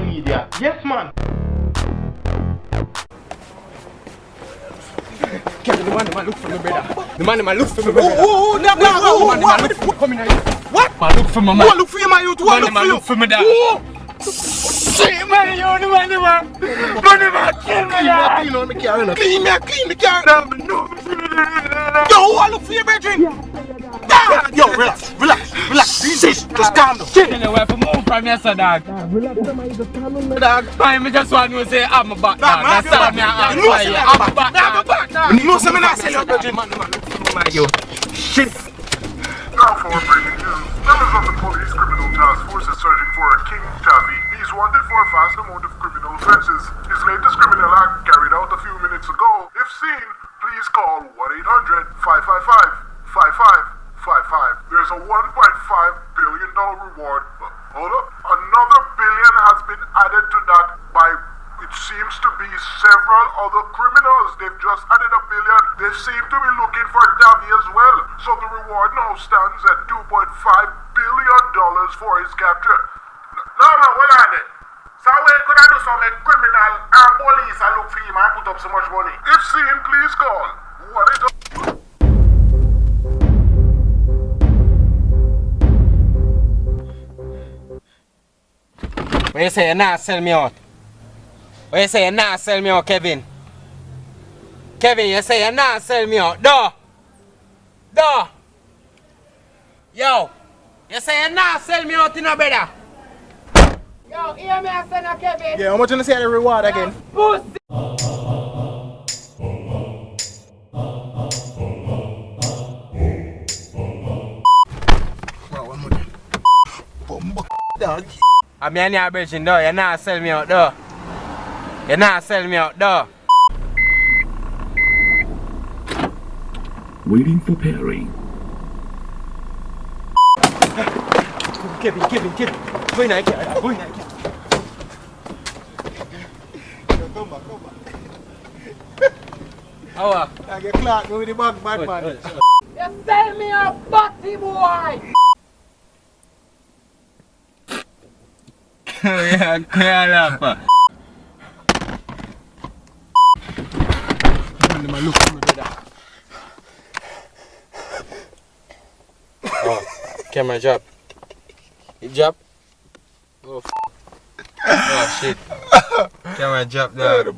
media. Yes, man. Kevin, the man look for me, brother. The man look for me, brother. Oh, The man look for me. Come in here. What? Man look for me, man. Who look for you, man? You Man, look man for you. look for me, dad. Oh. Shit, man, you the man, man. Kill me, dad. Clean on the car, clean the car. Yo, who look for you, Bridget? Yo, relax. Just calm down. Tell you where to move from here, sir, dog. Dog, man, me just want to say I'm a back, dog. That's all me I'm a back, dog. You know something I say, Bridget? Yo, shit. Now for breaking news, members of the police criminal task force is searching for a King Chavi. He's wanted for a vast amount of criminal offenses. His latest criminal act carried out a few minutes ago. If seen, please call 1-800-555-5555. There's a $1.5 billion reward. Hold up. Another billion has been added to that by, it seems to be, several other criminals. They've just added a billion. They seem to be looking for Davi as well. So the reward now stands at $2.5 billion for his capture. No, man, well on it. So we could I do some criminal and police and look for him and put up so much money? If seen, please call. What is up? What you say, you not sell me out? What you say, you not sell me out, Kevin? Kevin, you say you not sell me out. Duh. Yo, you say you not sell me out, you know, brother? Yo, hear me, I say no, Kevin. Yeah, how much you say the reward again? Pussy. Dog. I'm in your bridging, though. You not sell me out, though. You not sell me out, though. Waiting for pairing. Kevin. Go in there, Kevin. Go in there, Kevin. Come back. How I get Clark with the bad man. You sell me a butty boy! Yeah, laugh. Look for me, brother. Oh, camera drop. It drop? Oh, oh shit. Camera drop there.